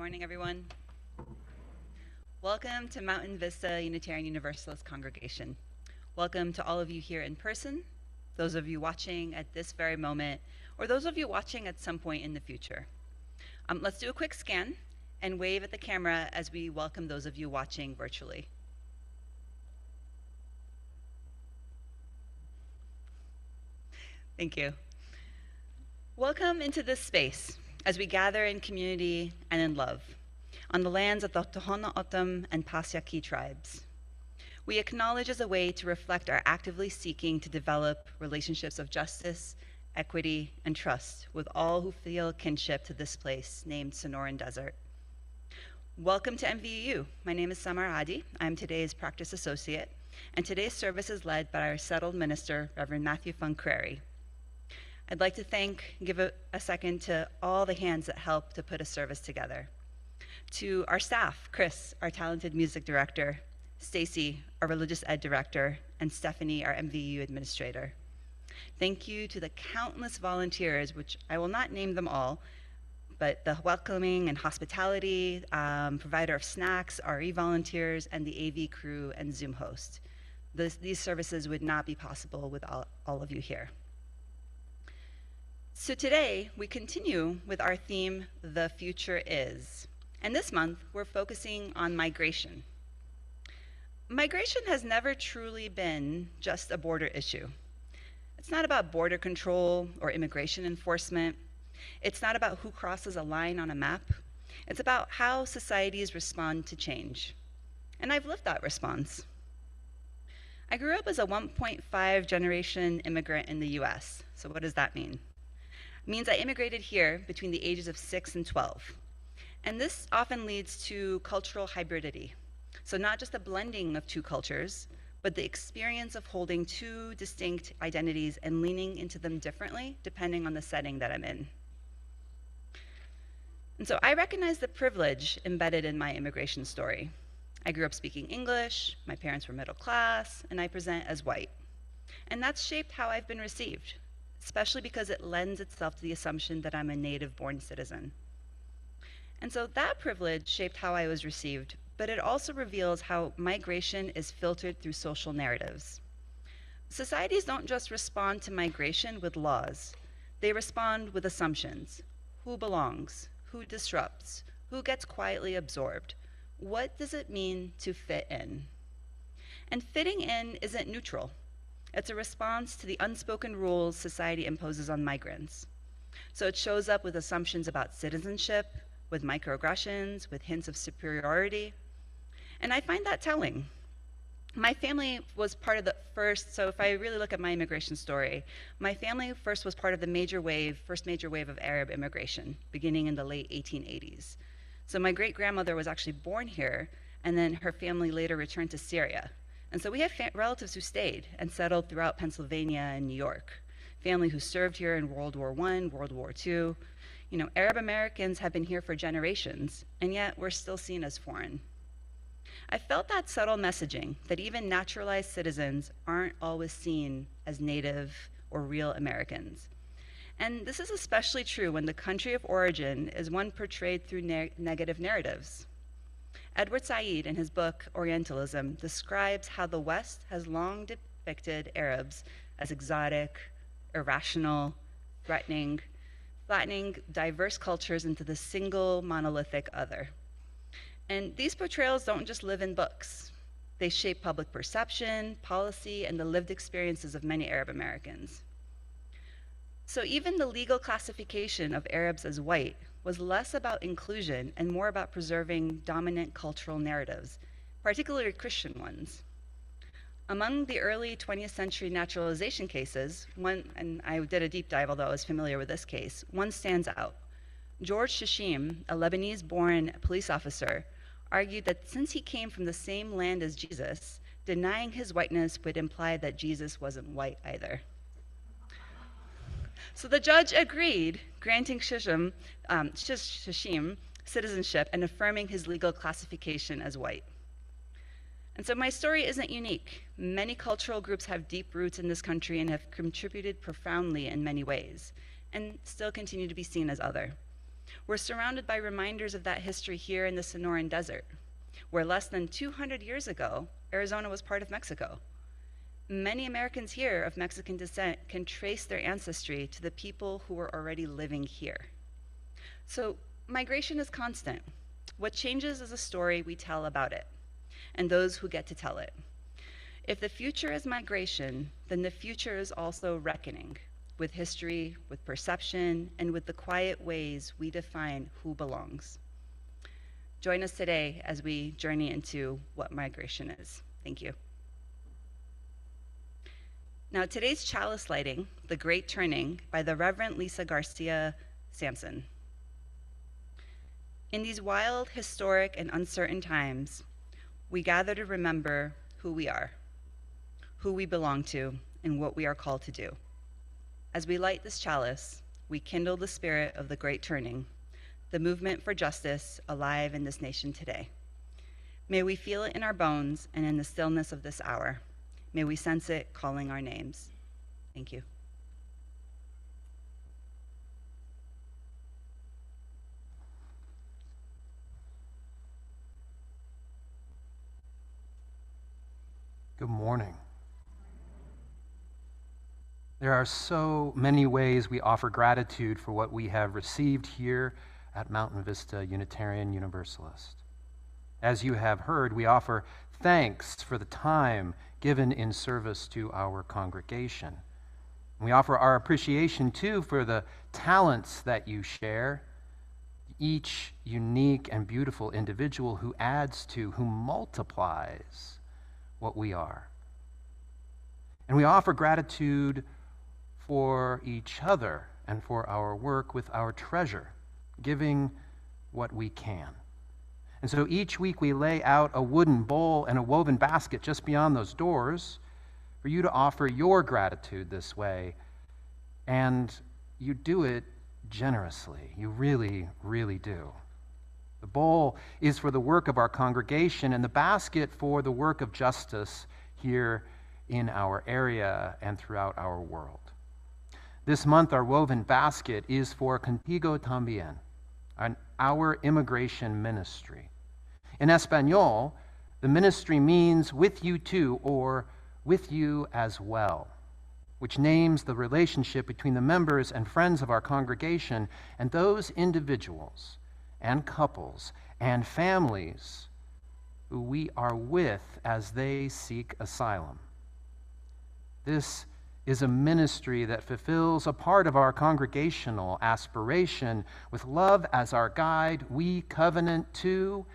morning, everyone. Welcome to Mountain Vista Unitarian Universalist Congregation. Welcome to all of you here in person, those of you watching at this very moment, or those of you watching at some point in the future. Let's do a quick scan and wave at the camera as we welcome those of you watching virtually. Thank you. Welcome into this space as we gather in community and in love on the lands of the Tohono O'odham and Pasiaqui tribes. We acknowledge as a way to reflect our actively seeking to develop relationships of justice, equity, and trust with all who feel kinship to this place named Sonoran Desert. Welcome to MVU. My name is Samar Adi. I'm today's practice associate, and today's service is led by our settled minister, Reverend Matthew Funkreri. I'd like to give a second to all the hands that helped to put a service together. To our staff, Chris, our talented music director, Stacy, our religious ed director, and Stephanie, our MVU administrator. Thank you to the countless volunteers, which I will not name them all, but the welcoming and hospitality, provider of snacks, RE volunteers, and the AV crew and Zoom host. These services would not be possible without all of you here. So today, we continue with our theme, The Future Is. And this month, we're focusing on migration. Migration has never truly been just a border issue. It's not about border control or immigration enforcement. It's not about who crosses a line on a map. It's about how societies respond to change. And I've lived that response. I grew up as a 1.5 generation immigrant in the US. So what does that mean? It means I immigrated here between the ages of 6 and 12. And this often leads to cultural hybridity. So not just a blending of two cultures, but the experience of holding two distinct identities and leaning into them differently depending on the setting that I'm in. And so I recognize the privilege embedded in my immigration story. I grew up speaking English, my parents were middle class, and I present as white. And that's shaped how I've been received, especially because it lends itself to the assumption that I'm a native-born citizen. And so that privilege shaped how I was received, but it also reveals how migration is filtered through social narratives. Societies don't just respond to migration with laws. They respond with assumptions. Who belongs? Who disrupts? Who gets quietly absorbed? What does it mean to fit in? And fitting in isn't neutral. It's a response to the unspoken rules society imposes on migrants. So it shows up with assumptions about citizenship, with microaggressions, with hints of superiority. And I find that telling. My family was part of the first, so if I really look at my immigration story, my family first was part of the first major wave of Arab immigration, beginning in the late 1880s. So my great-grandmother was actually born here, and then her family later returned to Syria. And so we have relatives who stayed and settled throughout Pennsylvania and New York, family who served here in World War I, World War II. You know, Arab Americans have been here for generations, and yet we're still seen as foreign. I felt that subtle messaging that even naturalized citizens aren't always seen as native or real Americans. And this is especially true when the country of origin is one portrayed through negative narratives. Edward Said, in his book Orientalism, describes how the West has long depicted Arabs as exotic, irrational, threatening, flattening diverse cultures into the single monolithic other. And these portrayals don't just live in books. They shape public perception, policy, and the lived experiences of many Arab Americans. So even the legal classification of Arabs as white was less about inclusion and more about preserving dominant cultural narratives, particularly Christian ones. Among the early 20th century naturalization cases, and I did a deep dive, although I was familiar with this case, one stands out. George Shishim, a Lebanese-born police officer, argued that since he came from the same land as Jesus, denying his whiteness would imply that Jesus wasn't white either. So the judge agreed, granting Shishim citizenship and affirming his legal classification as white. And so my story isn't unique. Many cultural groups have deep roots in this country and have contributed profoundly in many ways, and still continue to be seen as other. We're surrounded by reminders of that history here in the Sonoran Desert, where less than 200 years ago, Arizona was part of Mexico. Many Americans here of Mexican descent can trace their ancestry to the people who were already living here. So migration is constant. What changes is a story we tell about it, and those who get to tell it. If the future is migration, then the future is also reckoning with history, with perception, and with the quiet ways we define who belongs. Join us today as we journey into what migration is. Thank you. Now, today's chalice lighting, The Great Turning, by the Reverend Lisa Garcia Sampson. In these wild, historic, and uncertain times, we gather to remember who we are, who we belong to, and what we are called to do. As we light this chalice, we kindle the spirit of the Great Turning, the movement for justice alive in this nation today. May we feel it in our bones and in the stillness of this hour. May we sense it calling our names. Thank you. Good morning. There are so many ways we offer gratitude for what we have received here at Mountain Vista Unitarian Universalist. As you have heard, we offer thanks for the time given in service to our congregation. We offer our appreciation, too, for the talents that you share, each unique and beautiful individual who adds to, who multiplies what we are. And we offer gratitude for each other and for our work with our treasure, giving what we can. And so each week we lay out a wooden bowl and a woven basket just beyond those doors for you to offer your gratitude this way. And you do it generously. You really, really do. The bowl is for the work of our congregation and the basket for the work of justice here in our area and throughout our world. This month, our woven basket is for Contigo También, our immigration ministry. In Espanol, the ministry means with you too, or with you as well, which names the relationship between the members and friends of our congregation and those individuals and couples and families who we are with as they seek asylum. This is a ministry that fulfills a part of our congregational aspiration. With love as our guide, we covenant to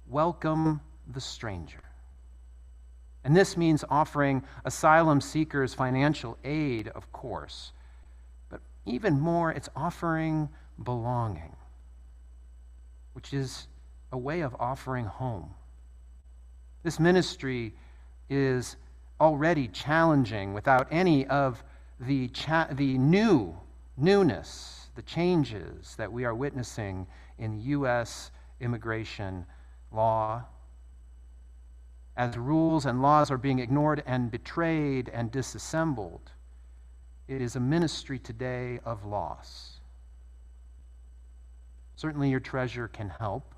welcome the stranger. And this means offering asylum seekers financial aid, of course, but even more, it's offering belonging, which is a way of offering home. This ministry is already challenging without any of the newness, the changes that we are witnessing in U.S. immigration law. As rules and laws are being ignored and betrayed and disassembled, it is a ministry today of loss. Certainly your treasure can help.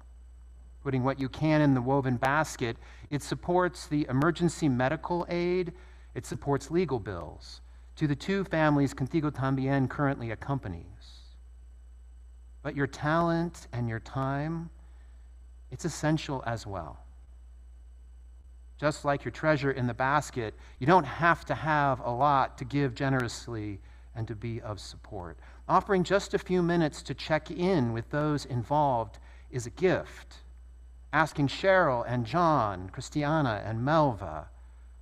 Putting what you can in the woven basket, it supports the emergency medical aid, it supports legal bills to the two families Contigo También currently accompanies. But your talent and your time, it's essential as well. Just like your treasure in the basket, you don't have to have a lot to give generously and to be of support. Offering just a few minutes to check in with those involved is a gift. Asking Cheryl and John, Christiana and Melva,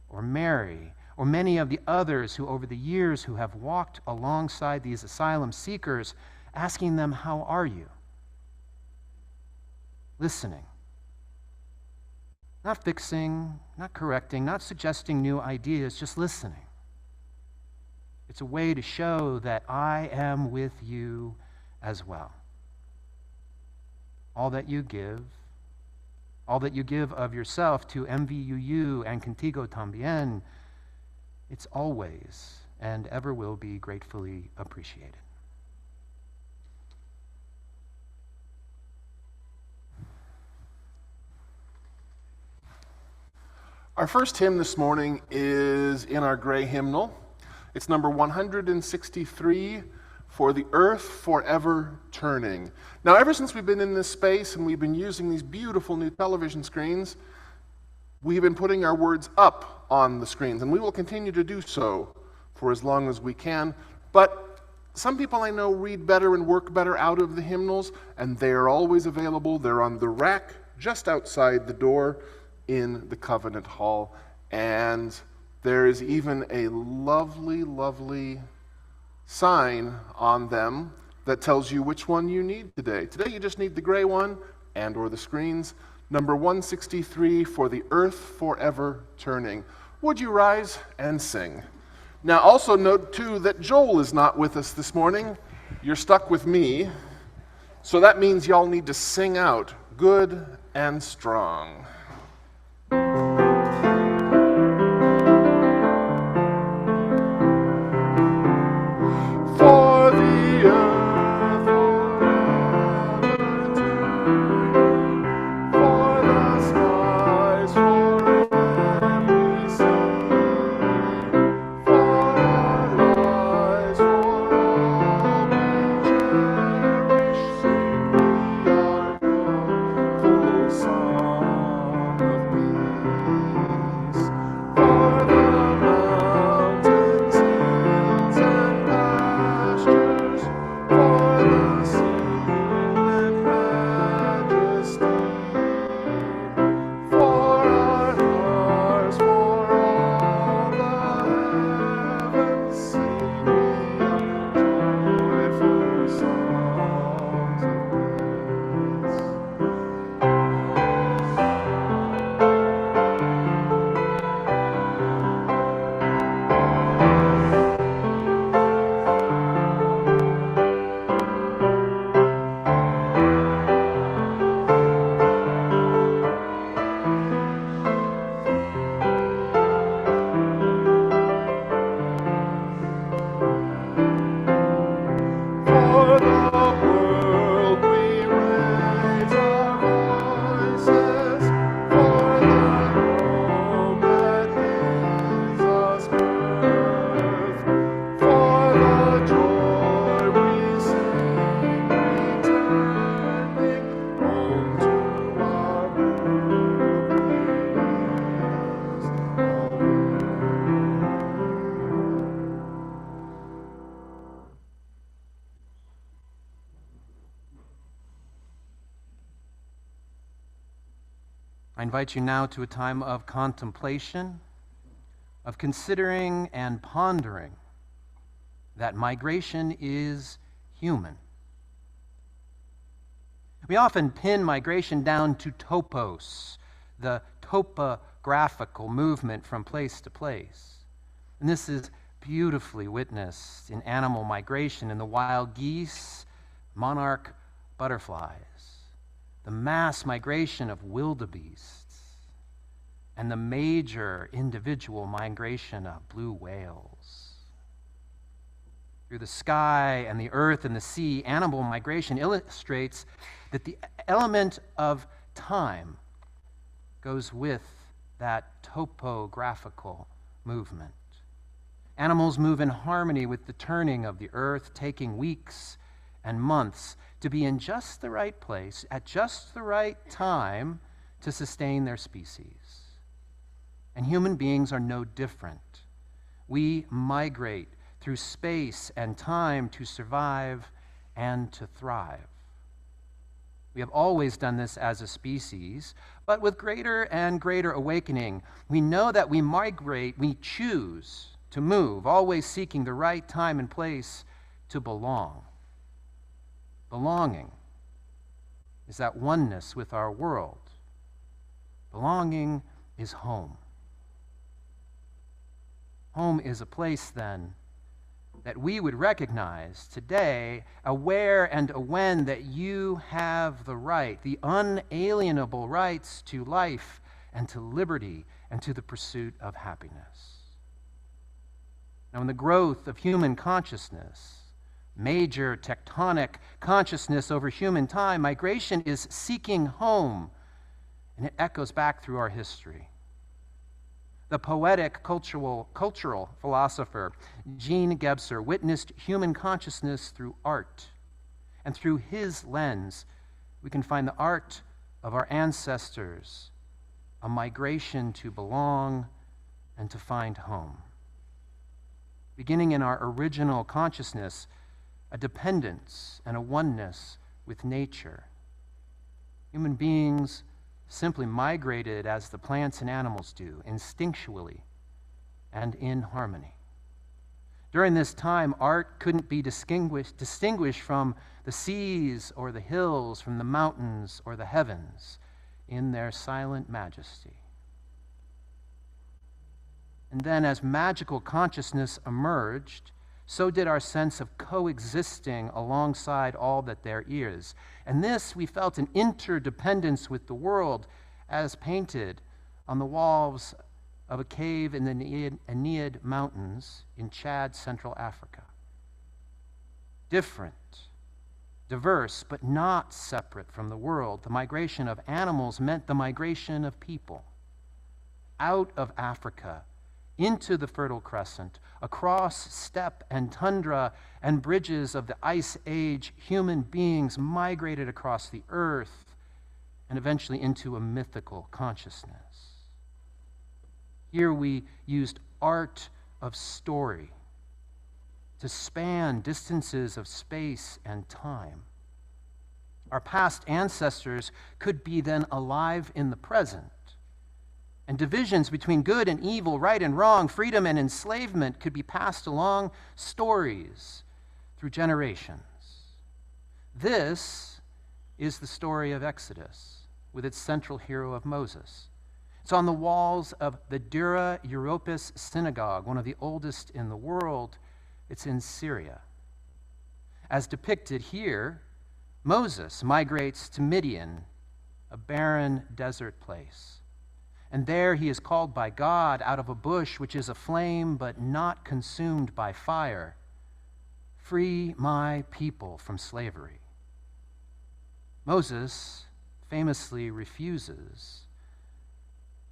or Mary, or many of the others who over the years who have walked alongside these asylum seekers, asking them, how are you? Listening. Not fixing, not correcting, not suggesting new ideas, just listening. It's a way to show that I am with you as well. All that you give of yourself to MVUU and Contigo También, it's always and ever will be gratefully appreciated. Our first hymn this morning is in our gray hymnal. It's number 163, For the Earth Forever Turning. Now, ever since we've been in this space and we've been using these beautiful new television screens, we've been putting our words up on the screens, and we will continue to do so for as long as we can. But some people I know read better and work better out of the hymnals, and they are always available. They're on the rack just outside the door in the Covenant Hall, and there is even a lovely, lovely sign on them that tells you which one you need today. Today you just need the gray one and or the screens. Number 163, For the Earth Forever Turning. Would you rise and sing? Now also note too that Joel is not with us this morning. You're stuck with me. So that means y'all need to sing out good and strong. For the earth forever turning, for the skies for every sea, for our lives for all we cherish, sing we our full song of peace. For the mountains, hills, and pastures, for the sea and majesty, for our hearts, for all the heavens, sing we our joyful songs of For the world we raise our voices, for the home that gives us birth, for the joy we sing, returning home to our roots of earth. I invite you now to a time of contemplation, of considering and pondering that migration is human. We often pin migration down to topos, the topographical movement from place to place. And this is beautifully witnessed in animal migration in the wild geese, monarch butterflies, the mass migration of wildebeests, and the major individual migration of blue whales. Through the sky and the earth and the sea, animal migration illustrates that the element of time goes with that topographical movement. Animals move in harmony with the turning of the earth, taking weeks and months to be in just the right place at just the right time to sustain their species. And human beings are no different. We migrate through space and time to survive and to thrive. We have always done this as a species, but with greater and greater awakening, we know that we migrate, we choose to move, always seeking the right time and place to belong. Belonging is that oneness with our world. Belonging is home. Home is a place, then, that we would recognize today, aware and when that you have the right, the unalienable rights to life and to liberty and to the pursuit of happiness. Now, in the growth of human consciousness, major tectonic consciousness over human time, migration is seeking home, and it echoes back through our history. The poetic cultural philosopher Jean Gebser witnessed human consciousness through art. And through his lens, we can find the art of our ancestors, a migration to belong and to find home. Beginning in our original consciousness, a dependence and a oneness with nature. Human beings simply migrated as the plants and animals do, instinctually and in harmony. During this time, art couldn't be distinguished from the seas or the hills, from the mountains or the heavens in their silent majesty. And then as magical consciousness emerged, so did our sense of coexisting alongside all that there is. And this, we felt an interdependence with the world as painted on the walls of a cave in the Aeneid Mountains in Chad, Central Africa. Different, diverse, but not separate from the world. The migration of animals meant the migration of people out of Africa into the Fertile Crescent, across steppe and tundra and bridges of the Ice Age. Human beings migrated across the earth and eventually into a mythical consciousness. Here we used art of story to span distances of space and time. Our past ancestors could be then alive in the present, and divisions between good and evil, right and wrong, freedom and enslavement could be passed along stories through generations. This is the story of Exodus, with its central hero of Moses. It's on the walls of the Dura Europos synagogue, one of the oldest in the world. It's in Syria. As depicted here, Moses migrates to Midian, a barren desert place. And there he is called by God out of a bush which is aflame but not consumed by fire. Free my people from slavery. Moses famously refuses.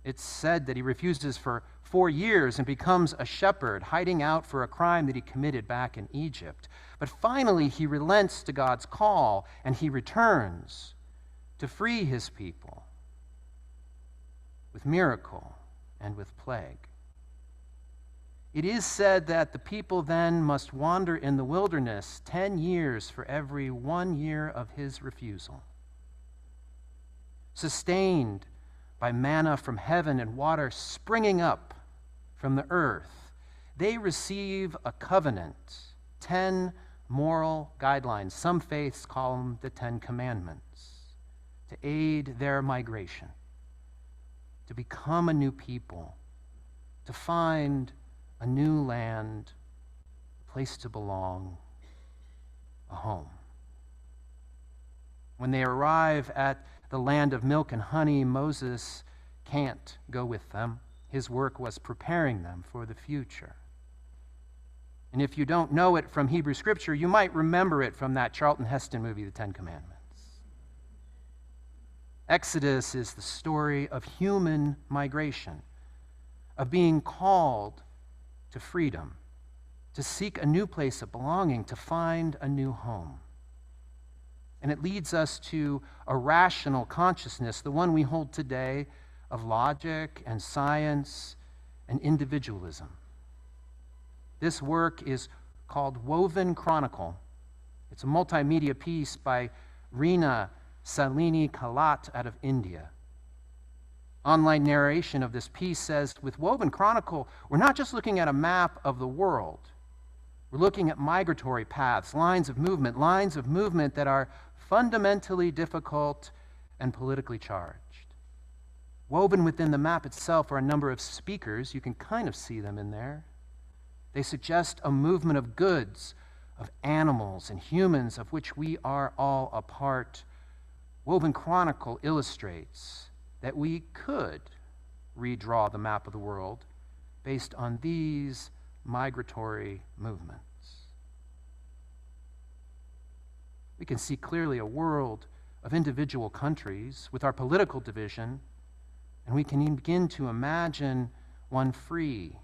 It's said that he refuses for 4 years and becomes a shepherd, hiding out for a crime that he committed back in Egypt. But finally he relents to God's call and he returns to free his people with miracle and with plague. It is said that the people then must wander in the wilderness 10 years for every 1 year of his refusal. Sustained by manna from heaven and water springing up from the earth, they receive a covenant, 10 moral guidelines. Some faiths call them the 10 Commandments, to aid their migration, to become a new people, to find a new land, a place to belong, a home. When they arrive at the land of milk and honey, Moses can't go with them. His work was preparing them for the future. And if you don't know it from Hebrew Scripture, you might remember it from that Charlton Heston movie, The 10 Commandments. Exodus is the story of human migration, of being called to freedom, to seek a new place of belonging, to find a new home. And it leads us to a rational consciousness, the one we hold today, of logic and science and individualism. This work is called Woven Chronicle. It's a multimedia piece by Reena Salini Kalat out of India. Online narration of this piece says, with Woven Chronicle, we're not just looking at a map of the world. We're looking at migratory paths, lines of movement that are fundamentally difficult and politically charged. Woven within the map itself are a number of speakers. You can kind of see them in there. They suggest a movement of goods, of animals and humans, of which we are all a part. Woven Chronicle illustrates that we could redraw the map of the world based on these migratory movements. We can see clearly a world of individual countries with our political division, and we can begin to imagine one free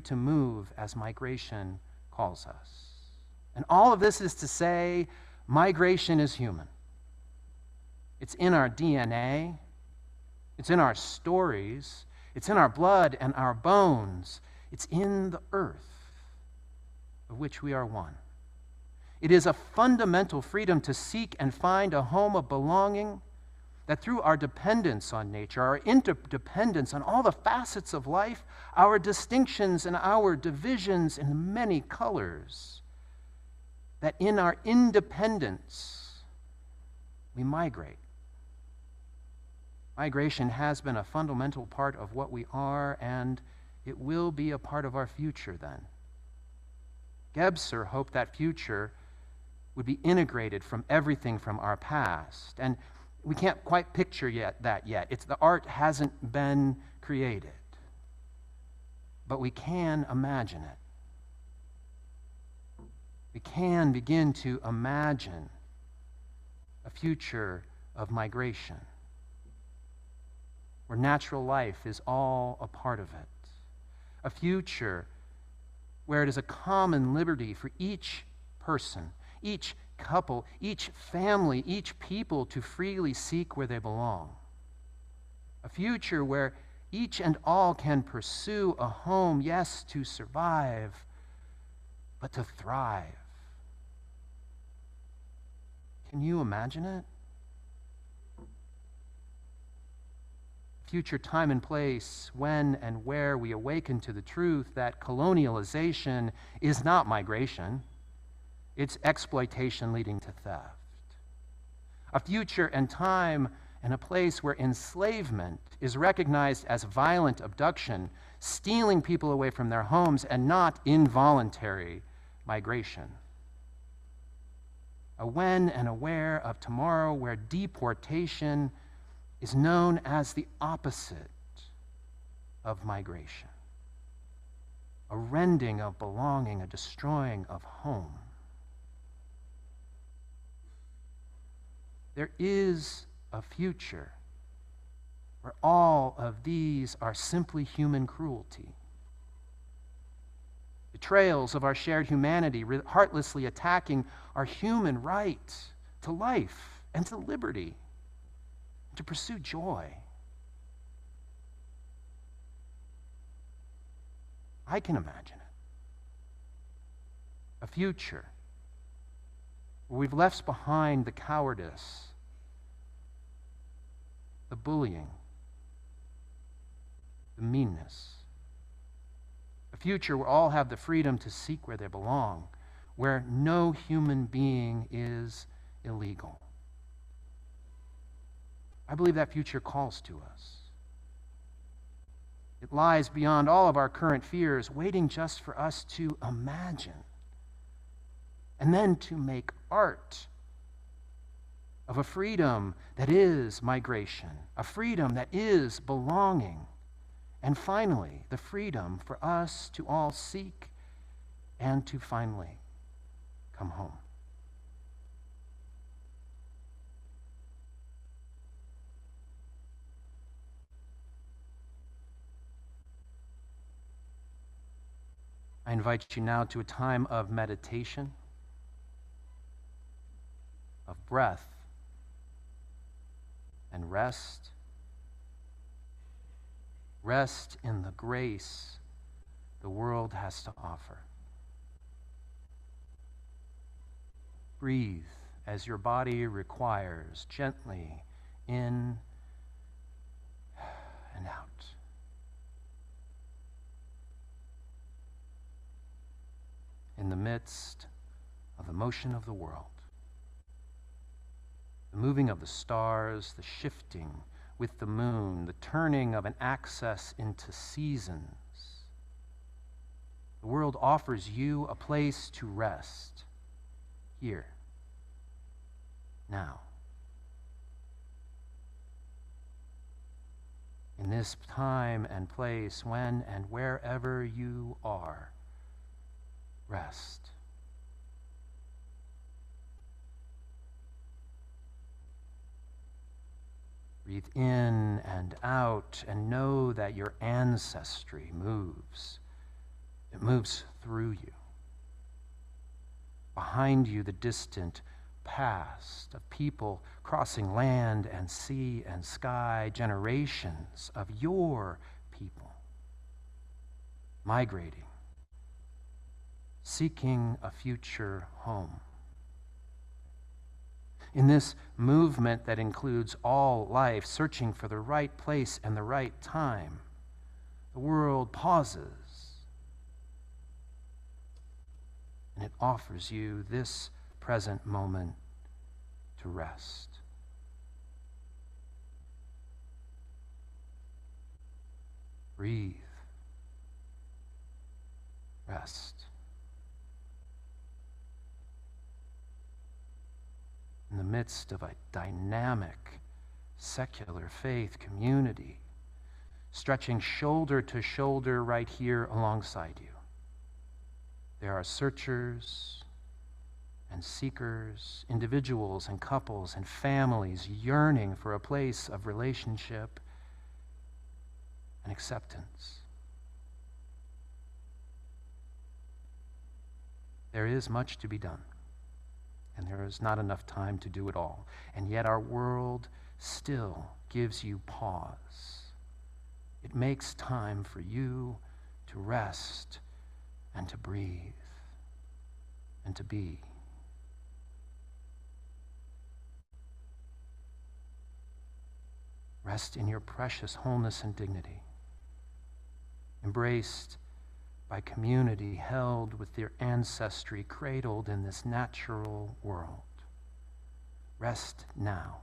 to move as migration calls us. And all of this is to say, migration is human. It's in our DNA. It's in our stories. It's in our blood and our bones. It's in the earth of which we are one. It is a fundamental freedom to seek and find a home of belonging, that through our dependence on nature, our interdependence on all the facets of life, our distinctions and our divisions in many colors, that in our independence, we migrate. Migration has been a fundamental part of what we are, and it will be a part of our future then. Gebser hoped that future would be integrated from everything from our past. And we can't quite picture that yet. The art hasn't been created. But we can imagine it. We can begin to imagine a future of migration, where natural life is all a part of it. A future where it is a common liberty for each person, each couple, each family, each people to freely seek where they belong. A future where each and all can pursue a home, yes, to survive, but to thrive. Can you imagine it? Future time and place when and where we awaken to the truth that colonialization is not migration. It's exploitation leading to theft. A future and time and a place where enslavement is recognized as violent abduction, stealing people away from their homes, and not involuntary migration. A when and a where of tomorrow where deportation is known as the opposite of migration. A rending of belonging, a destroying of home. There is a future where all of these are simply human cruelty. Betrayals of our shared humanity, heartlessly attacking our human right to life and to liberty, to pursue joy. I can imagine it. A future where we've left behind the cowardice, the bullying, the meanness. A future where all have the freedom to seek where they belong, where no human being is illegal. I believe that future calls to us. It lies beyond all of our current fears, waiting just for us to imagine and then to make art of a freedom that is migration, a freedom that is belonging, and finally, the freedom for us to all seek and to finally come home. I invite you now to a time of meditation, of breath and rest. Rest in the grace the world has to offer. Breathe as your body requires, gently in and out. In the midst of the motion of the world, the moving of the stars, the shifting with the moon, the turning of an axis into seasons, the world offers you a place to rest here, now. In this time and place, when and wherever you are, rest. Breathe in and out and know that your ancestry moves. It moves through you. Behind you, the distant past of people crossing land and sea and sky, generations of your people migrating, seeking a future home. In this movement that includes all life, searching for the right place and the right time, the world pauses, and it offers you this present moment to rest. Breathe. Rest. In the midst of a dynamic, secular faith community, stretching shoulder to shoulder right here alongside you. There are searchers and seekers, individuals and couples and families yearning for a place of relationship and acceptance. There is much to be done, and there is not enough time to do it all. And yet our world still gives you pause. It makes time for you to rest and to breathe and to be. Rest in your precious wholeness and dignity, embraced by community, held with their ancestry, cradled in this natural world. Rest now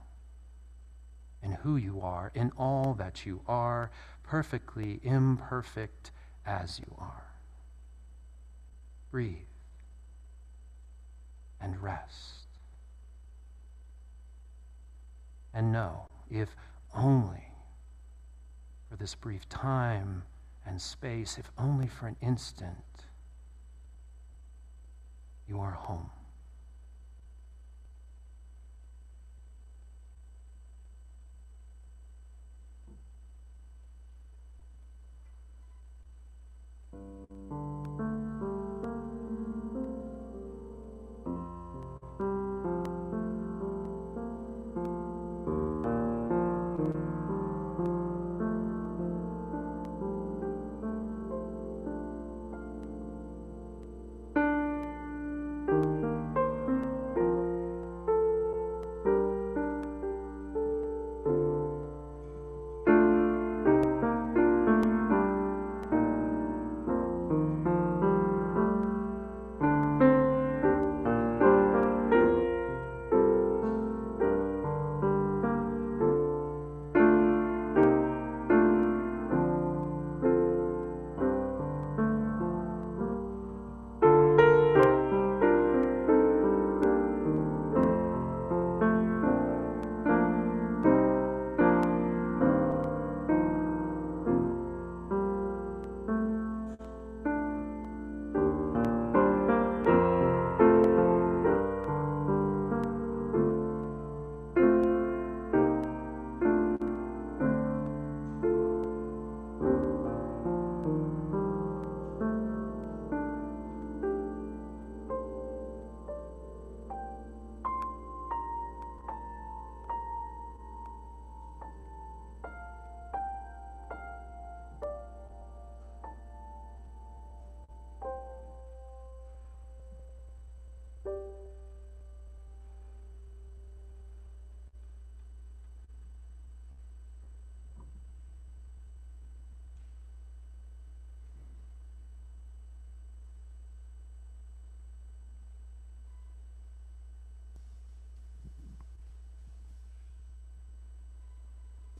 in who you are, in all that you are, perfectly imperfect as you are. Breathe and rest. And know, if only for this brief time and space, if only for an instant, you are home.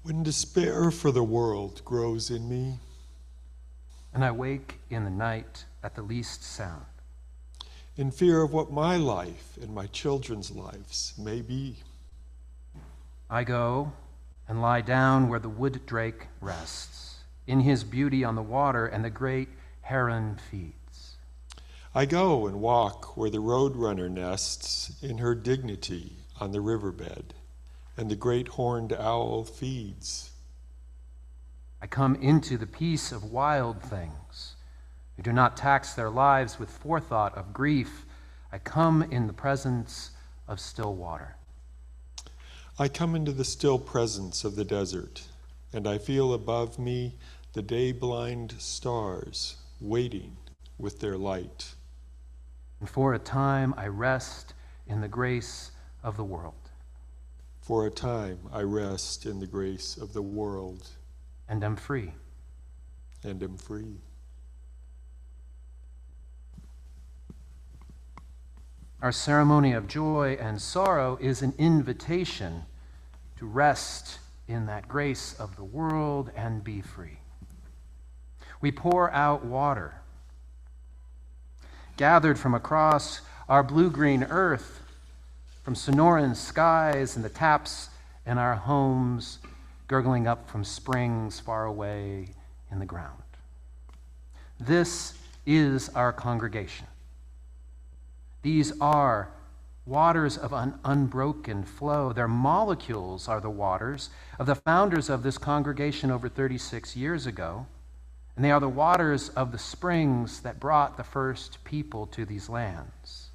When despair for the world grows in me, And I wake in the night at the least sound. in fear of what my life and my children's lives may be, I go and lie down where the wood drake rests, in his beauty on the water and the great heron feeds. I go and walk where the roadrunner nests in her dignity on the riverbed, and the great horned owl feeds. I come into the peace of wild things, who do not tax their lives with forethought of grief. I come in the presence of still water. I come into the still presence of the desert, and I feel above me the day-blind stars waiting with their light. And for a time I rest in the grace of the world. For a time I rest in the grace of the world, And am free. and am free. Our ceremony of joy and sorrow is an invitation to rest in that grace of the world and be free. We pour out water, gathered from across our blue-green earth, from Sonoran skies and the taps in our homes, gurgling up from springs far away in the ground. This is our congregation. These are waters of an unbroken flow. Their molecules are the waters of the founders of this congregation over 36 years ago, and they are the waters of the springs that brought the first people to these lands.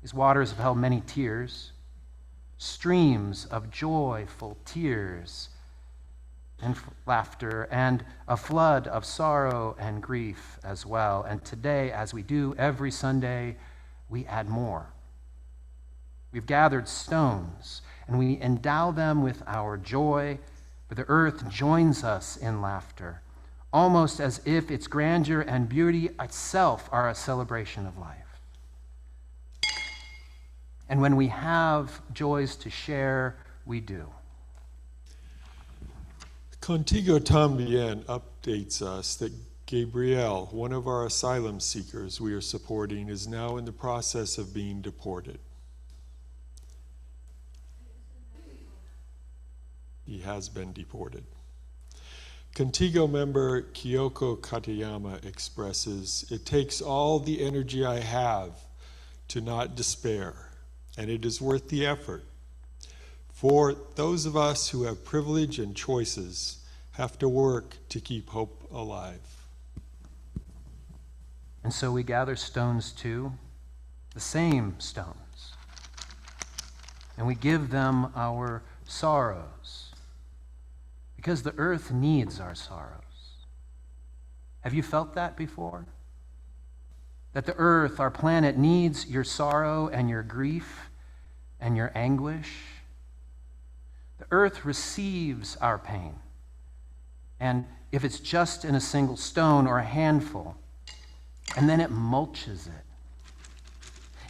These waters have held many tears, streams of joyful tears and laughter, and a flood of sorrow and grief as well. And today, as we do every Sunday, we add more. We've gathered stones, and we endow them with our joy, for the earth joins us in laughter, almost as if its grandeur and beauty itself are a celebration of life. And when we have joys to share, we do. Contigo Tambien updates us that Gabriel, one of our asylum seekers we are supporting, is now in the process of being deported. He has been deported. Contigo member Kyoko Katayama expresses, "It takes all the energy I have to not despair, and it is worth the effort. For those of us who have privilege and choices have to work to keep hope alive." And so we gather stones too, the same stones, and we give them our sorrows, because the earth needs our sorrows. Have you felt that before? That the earth, our planet, needs your sorrow and your grief and your anguish? The earth receives our pain, and if it's just in a single stone or a handful, and then it mulches it.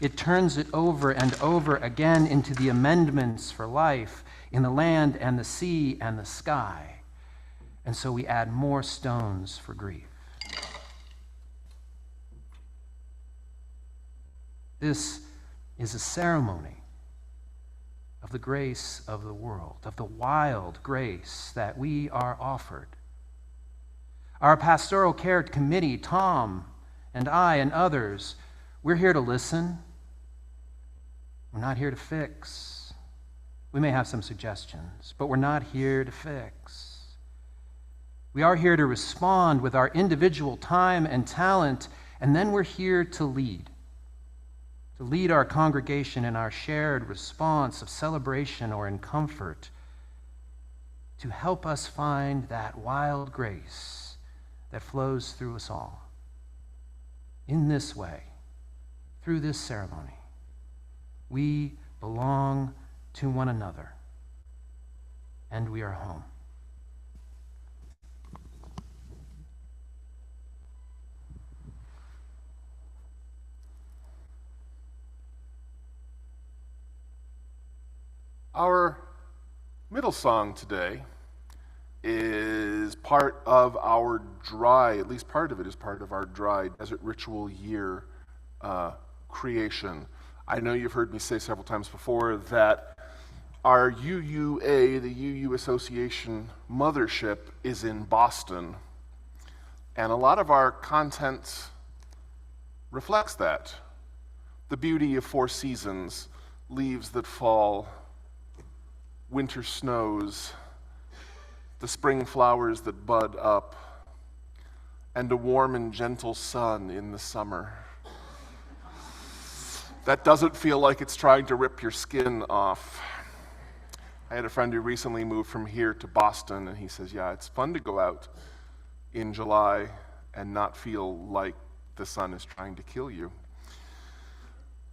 It turns it over and over again into the amendments for life in the land and the sea and the sky. And so we add more stones for grief. This is a ceremony of the grace of the world, of the wild grace that we are offered. Our pastoral care committee, Tom and I and others, we're here to listen. We're not here to fix. We may have some suggestions, but we're not here to fix. We are here to respond with our individual time and talent, and then we're here to lead our congregation in our shared response of celebration or in comfort, to help us find that wild grace that flows through us all. In this way, through this ceremony, we belong to one another, and we are home. Our middle song today is part of our dry, at least part of it is part of our dry desert ritual year creation. I know you've heard me say several times before that our UUA, the UU Association mothership, is in Boston, and a lot of our content reflects that. The beauty of four seasons, leaves that fall, winter snows, the spring flowers that bud up, and a warm and gentle sun in the summer. That doesn't feel like it's trying to rip your skin off. I had a friend who recently moved from here to Boston, and he says, yeah, it's fun to go out in July and not feel like the sun is trying to kill you.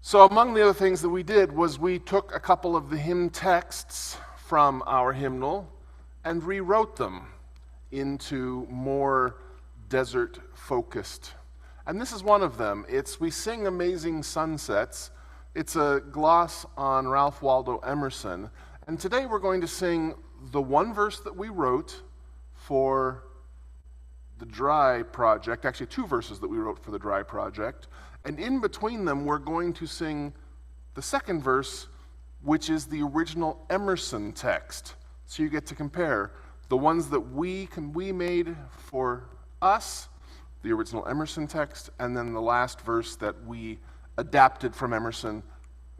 So among the other things that we did was we took a couple of the hymn texts from our hymnal and rewrote them into more desert-focused. And this is one of them. We sing Amazing Sunsets. It's a gloss on Ralph Waldo Emerson. And today we're going to sing the one verse that we wrote for the Dry Project, actually two verses that we wrote for the Dry Project, and in between them we're going to sing the second verse, which is the original Emerson text. So you get to compare the ones that we made for us, the original Emerson text, and then the last verse that we adapted from Emerson,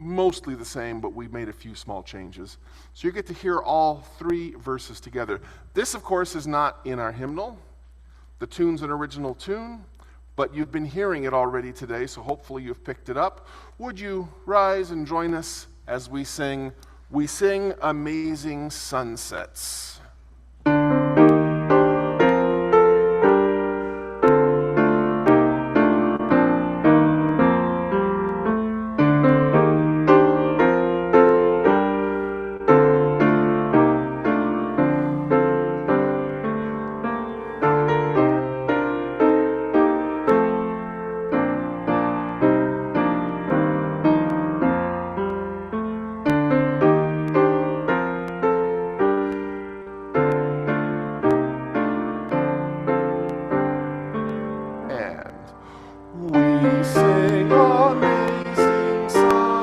mostly the same, but we made a few small changes. So you get to hear all three verses together. This, of course, is not in our hymnal. The tune's an original tune, but you've been hearing it already today, so hopefully you've picked it up. Would you rise and join us as we sing Amazing Sunsets. We sing amazing sunsets.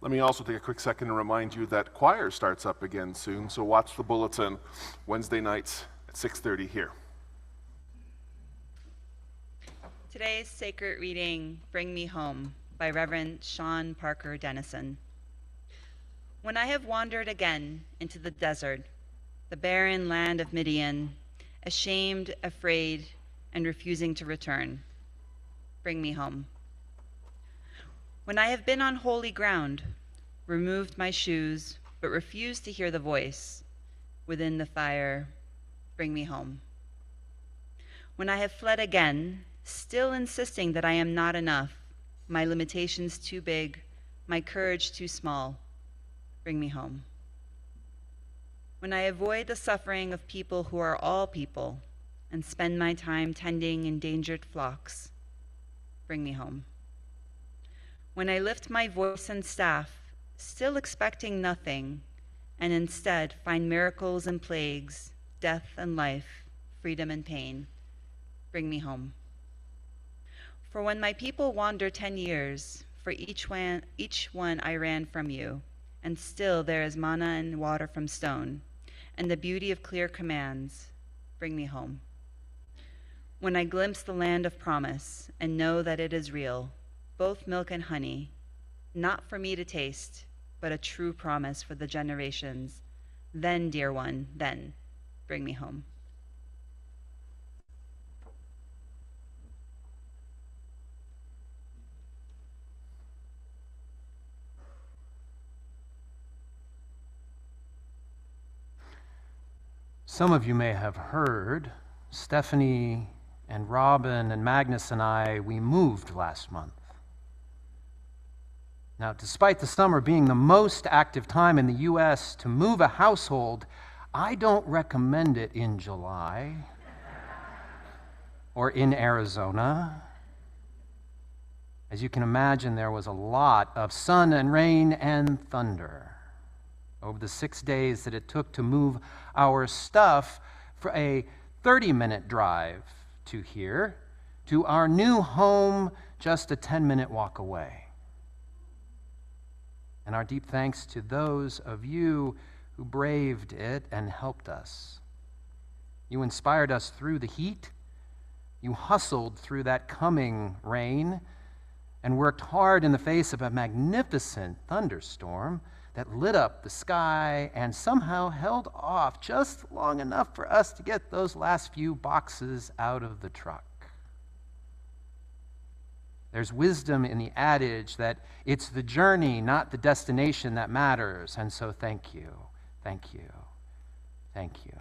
Let me also take a quick second to remind you that choir starts up again soon, so watch the bulletin Wednesday nights at 6:30 here. Today's sacred reading, Bring Me Home, by Reverend Sean Parker Dennison. When I have wandered again into the desert, the barren land of Midian, ashamed, afraid, and refusing to return, bring me home. When I have been on holy ground, removed my shoes, but refused to hear the voice within the fire, bring me home. When I have fled again, still insisting that I am not enough, my limitations too big, my courage too small, bring me home. When I avoid the suffering of people who are all people and spend my time tending endangered flocks, bring me home. When I lift my voice and staff, still expecting nothing, and instead find miracles and plagues, death and life, freedom and pain, bring me home. For when my people wander 10 years, for each one I ran from you, and still there is manna and water from stone, and the beauty of clear commands, bring me home. When I glimpse the land of promise and know that it is real, both milk and honey, not for me to taste, but a true promise for the generations, then, dear one, then, bring me home. Some of you may have heard, Stephanie and Robin and Magnus and I, we moved last month. Now, despite the summer being the most active time in the U.S. to move a household, I don't recommend it in July or in Arizona. As you can imagine, there was a lot of sun and rain and thunder over the 6 days that it took to move our stuff for a 30-minute drive to here, to our new home just a 10-minute walk away. And our deep thanks to those of you who braved it and helped us. You inspired us through the heat. You hustled through that coming rain and worked hard in the face of a magnificent thunderstorm that lit up the sky and somehow held off just long enough for us to get those last few boxes out of the truck. There's wisdom in the adage that it's the journey, not the destination, that matters. And so thank you, thank you, thank you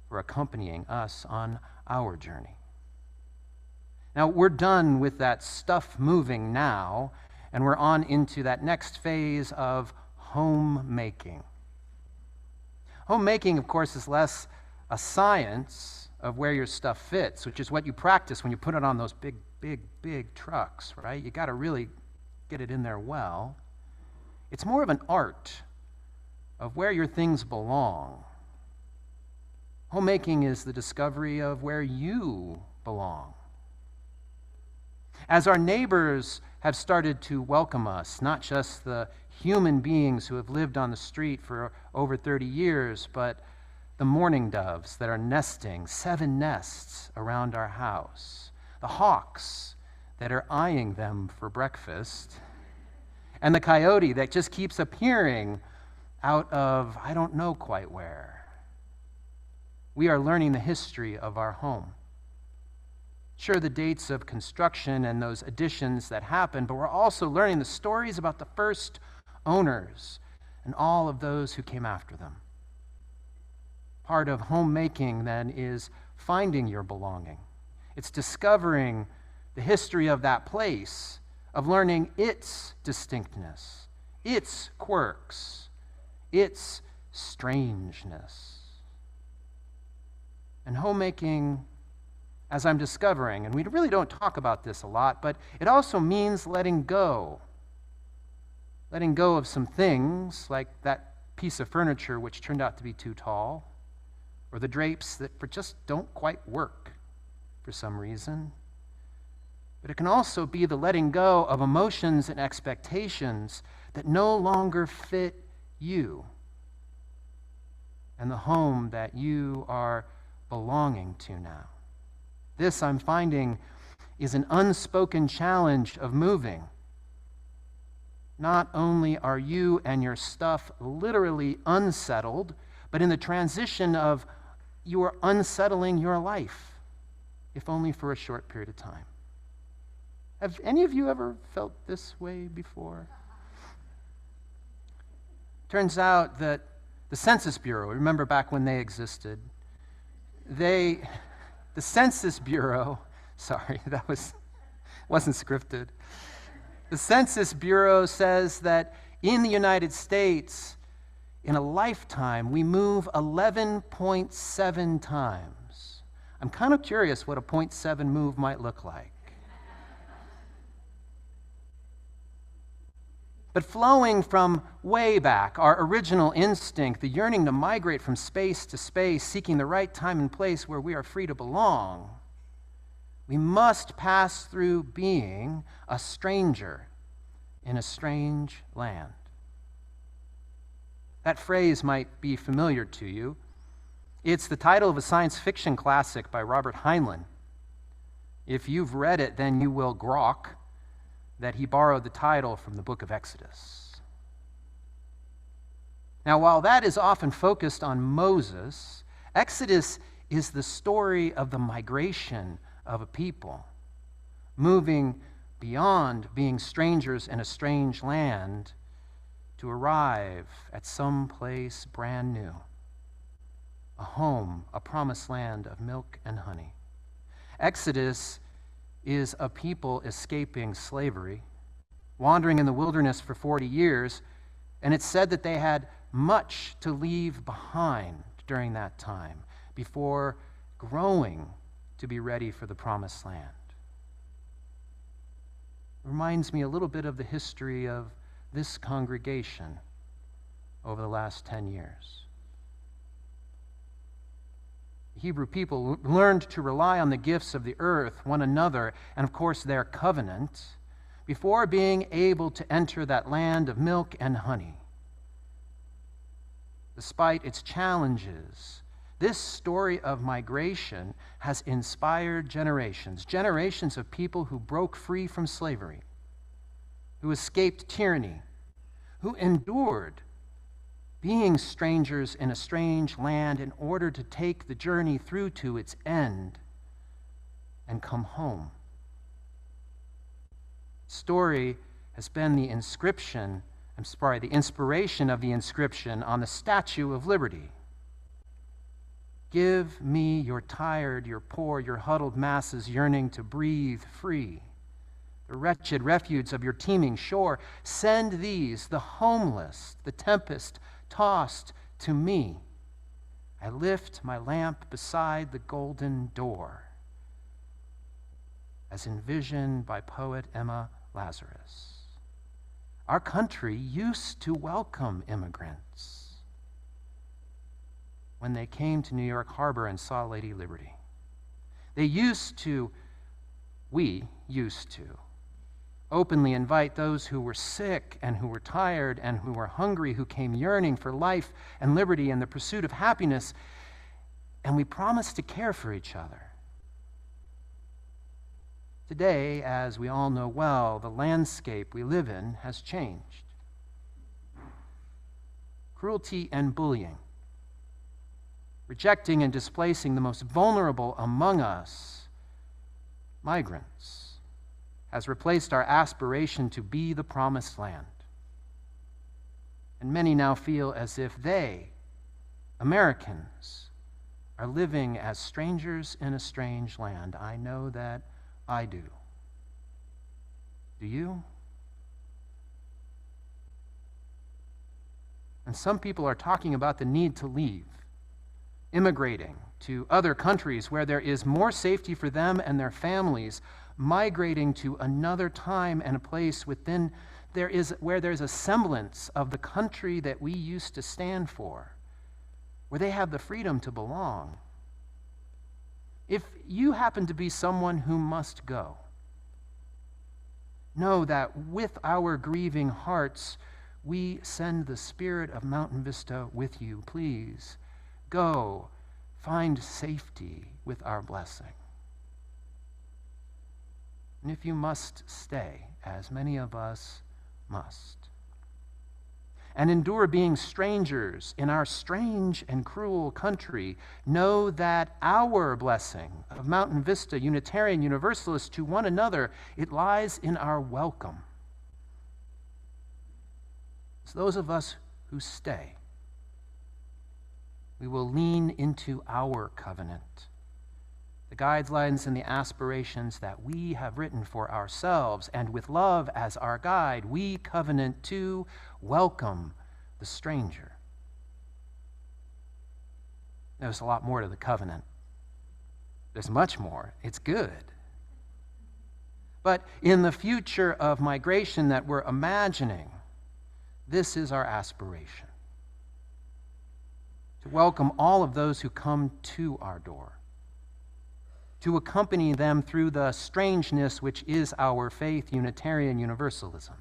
for accompanying us on our journey. Now, we're done with that stuff moving now, and we're on into that next phase of homemaking. Homemaking, of course, is less a science of where your stuff fits, which is what you practice when you put it on those big trucks, right? You got to really get it in there well. It's more of an art of where your things belong. Homemaking is the discovery of where you belong. As our neighbors have started to welcome us, not just the human beings who have lived on the street for over 30 years, but the mourning doves that are nesting 7 nests around our house, the hawks that are eyeing them for breakfast, and the coyote that just keeps appearing out of I don't know quite where. We are learning the history of our home. Sure, the dates of construction and those additions that happened, but we're also learning the stories about the first owners and all of those who came after them. Part of homemaking, then, is finding your belonging. It's discovering the history of that place, of learning its distinctness, its quirks, its strangeness. And homemaking, as I'm discovering, and we really don't talk about this a lot, but it also means letting go. Letting go of some things, like that piece of furniture which turned out to be too tall, or the drapes that just don't quite work for some reason. But it can also be the letting go of emotions and expectations that no longer fit you and the home that you are belonging to now. This, I'm finding, is an unspoken challenge of moving. Not only are you and your stuff literally unsettled, but in the transition of you are unsettling your life, if only for a short period of time. Have any of you ever felt this way before? Turns out that the Census Bureau, remember back when they existed, the Census Bureau, sorry, that wasn't scripted. The Census Bureau says that in the United States, in a lifetime, we move 11.7 times. I'm kind of curious what a 0.7 move might look like. But flowing from way back, our original instinct, the yearning to migrate from space to space, seeking the right time and place where we are free to belong, we must pass through being a stranger in a strange land. That phrase might be familiar to you. It's the title of a science fiction classic by Robert Heinlein. If you've read it, then you will grok that he borrowed the title from the book of Exodus. Now, while that is often focused on Moses, Exodus is the story of the migration of a people, moving beyond being strangers in a strange land to arrive at some place brand new, a home, a promised land of milk and honey. Exodus is a people escaping slavery, wandering in the wilderness for 40 years, and it's said that they had much to leave behind during that time before growing to be ready for the promised land. It reminds me a little bit of the history of this congregation over the last 10 years. The Hebrew people learned to rely on the gifts of the earth, one another, and of course their covenant, before being able to enter that land of milk and honey. Despite its challenges, this story of migration has inspired generations of people who broke free from slavery, who escaped tyranny, who endured being strangers in a strange land in order to take the journey through to its end and come home. The story has been the inspiration of the inscription on the Statue of Liberty. Give me your tired, your poor, your huddled masses yearning to breathe free. The wretched refuge of your teeming shore, send these, the homeless, the tempest-tossed, to me. I lift my lamp beside the golden door, as envisioned by poet Emma Lazarus. Our country used to welcome immigrants when they came to New York Harbor and saw Lady Liberty. We used to openly invite those who were sick and who were tired and who were hungry, who came yearning for life and liberty and the pursuit of happiness, and we promised to care for each other. Today, as we all know well, the landscape we live in has changed. Cruelty and bullying, rejecting and displacing the most vulnerable among us, migrants, has replaced our aspiration to be the promised land. And many now feel as if they, Americans, are living as strangers in a strange land. I know that I do. Do you? And some people are talking about the need to leave, immigrating to other countries where there is more safety for them and their families, migrating to another time and a place where there's a semblance of the country that we used to stand for, where they have the freedom to belong. If you happen to be someone who must go, know that with our grieving hearts, we send the Spirit of Mountain Vista with you. Please go, find safety with our blessing. And if you must stay, as many of us must, and endure being strangers in our strange and cruel country, know that our blessing of Mountain Vista Unitarian Universalists to one another, it lies in our welcome. It's those of us who stay. We will lean into our covenant, the guidelines and the aspirations that we have written for ourselves, and with love as our guide, we covenant to welcome the stranger. There's a lot more to the covenant. There's much more. It's good. But in the future of migration that we're imagining, This is our aspiration. To welcome all of those who come to our door, to accompany them through the strangeness which is our faith, Unitarian Universalism,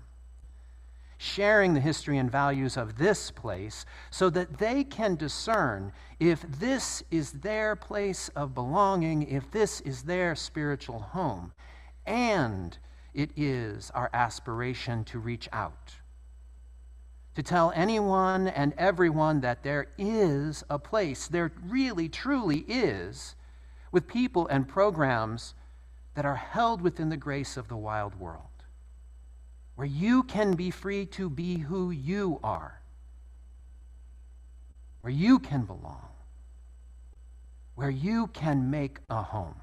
sharing the history and values of this place so that they can discern if this is their place of belonging, if this is their spiritual home. And it is our aspiration to reach out, to tell anyone and everyone that there is a place, there really, truly is, with people and programs that are held within the grace of the wild world, where you can be free to be who you are, where you can belong, where you can make a home.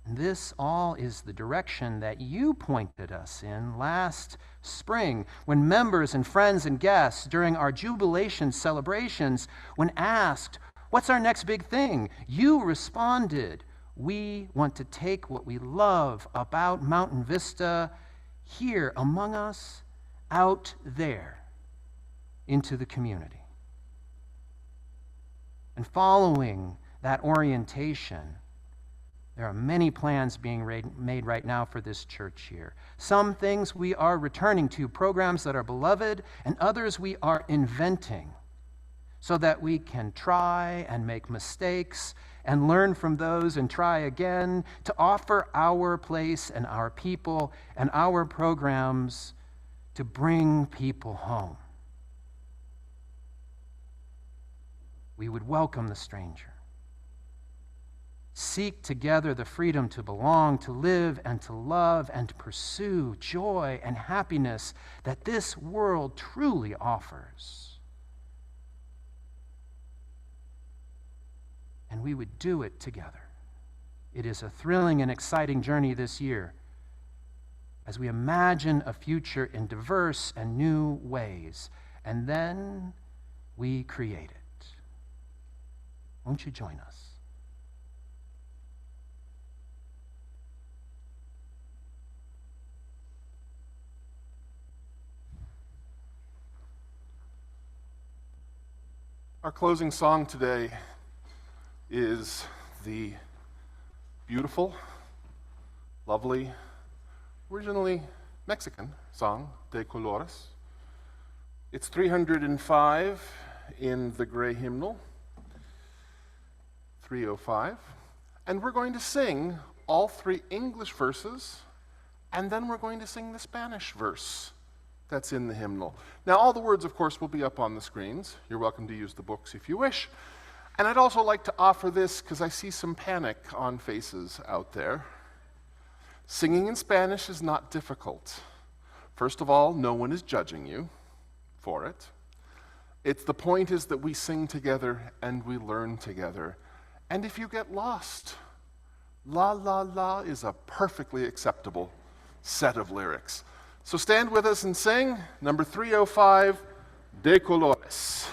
And this all is the direction that you pointed us in last spring when members and friends and guests during our jubilation celebrations, when asked, "What's our next big thing?" you responded, "We want to take what we love about Mountain Vista here among us, out there into the community." And following that orientation, there are many plans being made right now for this church here. Some things we are returning to, programs that are beloved, and others we are inventing so that we can try and make mistakes and learn from those and try again to offer our place and our people and our programs to bring people home. We would welcome the stranger. Seek together the freedom to belong, to live, and to love, and to pursue joy and happiness that this world truly offers. And we would do it together. It is a thrilling and exciting journey this year as we imagine a future in diverse and new ways, and then we create it. Won't you join us? Our closing song today is the beautiful, lovely, originally Mexican song, De Colores. It's 305 in the Gray Hymnal, 305. And we're going to sing all three English verses, and then we're going to sing the Spanish verse that's in the hymnal. Now, all the words, of course, will be up on the screens. You're welcome to use the books if you wish. And I'd also like to offer this because I see some panic on faces out there. Singing in Spanish is not difficult. First of all, no one is judging you for it. The point is that we sing together and we learn together. And if you get lost, la la la is a perfectly acceptable set of lyrics. So stand with us and sing number 305, De Colores.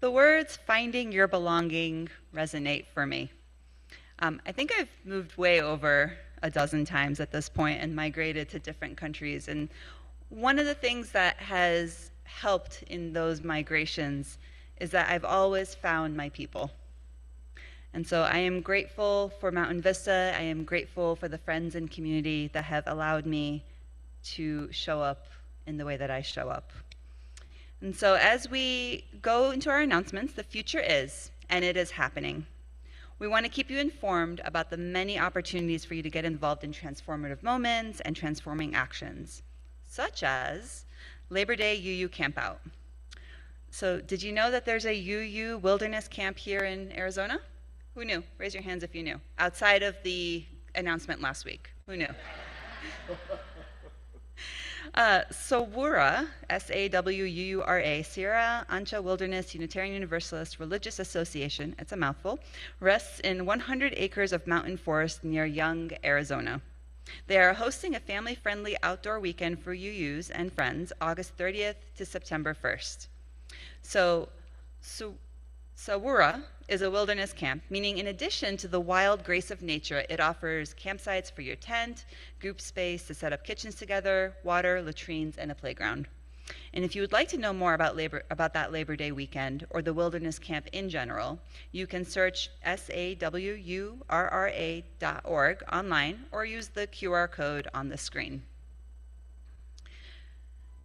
The words "finding your belonging" resonate for me. I think I've moved way over a dozen times at this point and migrated to different countries. And one of the things that has helped in those migrations is that I've always found my people. And so I am grateful for Mountain Vista. I am grateful for the friends and community that have allowed me to show up in the way that I show up. And so as we go into our announcements, the future is, and it is happening. We want to keep you informed about the many opportunities for you to get involved in transformative moments and transforming actions, such as Labor Day UU Campout. So did you know that there's a UU wilderness camp here in Arizona? Who knew? Raise your hands if you knew. Outside of the announcement last week. Who knew? Sawura, S-A-W-U-U-R-A, Sierra Ancha Wilderness Unitarian Universalist Religious Association, it's a mouthful, rests in 100 acres of mountain forest near Young, Arizona. They are hosting a family-friendly outdoor weekend for UUs and friends, August 30th to September 1st. Sawura is a wilderness camp, meaning in addition to the wild grace of nature, it offers campsites for your tent, group space to set up kitchens together, water, latrines, and a playground. And if you would like to know more about that Labor Day weekend or the wilderness camp in general, you can search sawurra.org online or use the QR code on the screen.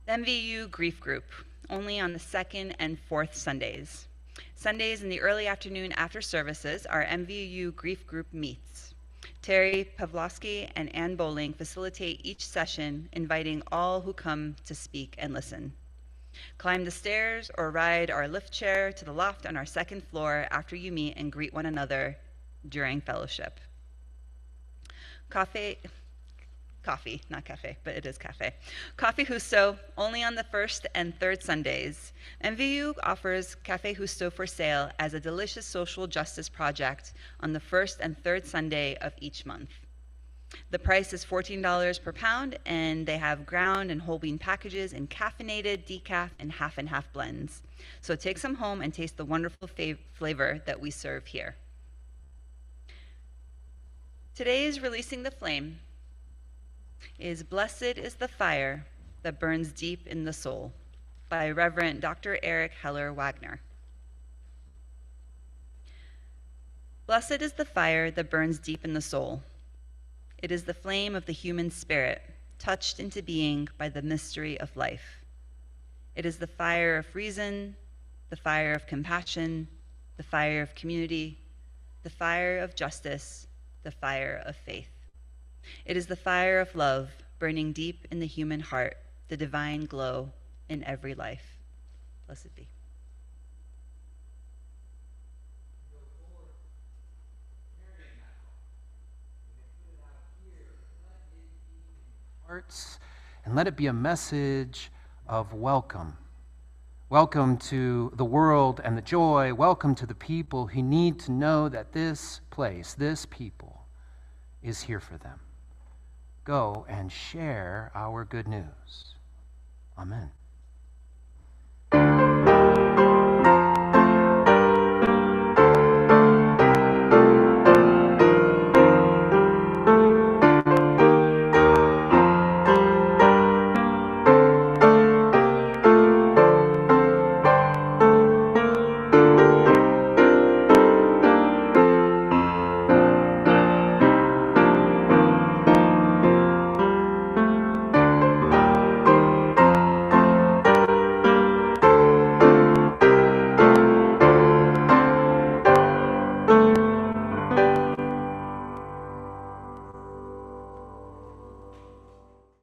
The MVU Grief Group, only on the 2nd and 4th Sundays. Sundays in the early afternoon after services, our MVU Grief Group meets. Terry Pavlovsky and Ann Bowling facilitate each session, inviting all who come to speak and listen. Climb the stairs or ride our lift chair to the loft on our 2nd floor after you meet and greet one another during fellowship. Coffee, not cafe, but it is cafe. Coffee Justo, only on the 1st and 3rd Sundays. MVU offers Cafe Justo for sale as a delicious social justice project on the 1st and 3rd Sunday of each month. The price is $14 per pound, and they have ground and whole bean packages in caffeinated, decaf, and half blends. So take some home and taste the wonderful flavor that we serve here. Today's Releasing the Flame is "Blessed is the Fire That Burns Deep in the Soul" by Reverend Dr. Eric Heller Wagner. Blessed is the fire that burns deep in the soul. It is the flame of the human spirit, touched into being by the mystery of life. It is the fire of reason, the fire of compassion, the fire of community, the fire of justice, the fire of faith. It is the fire of love, burning deep in the human heart, the divine glow in every life. Blessed be. Hearts, and let it be a message of welcome. Welcome to the world and the joy. Welcome to the people who need to know that this place, this people, is here for them. Go and share our good news. Amen.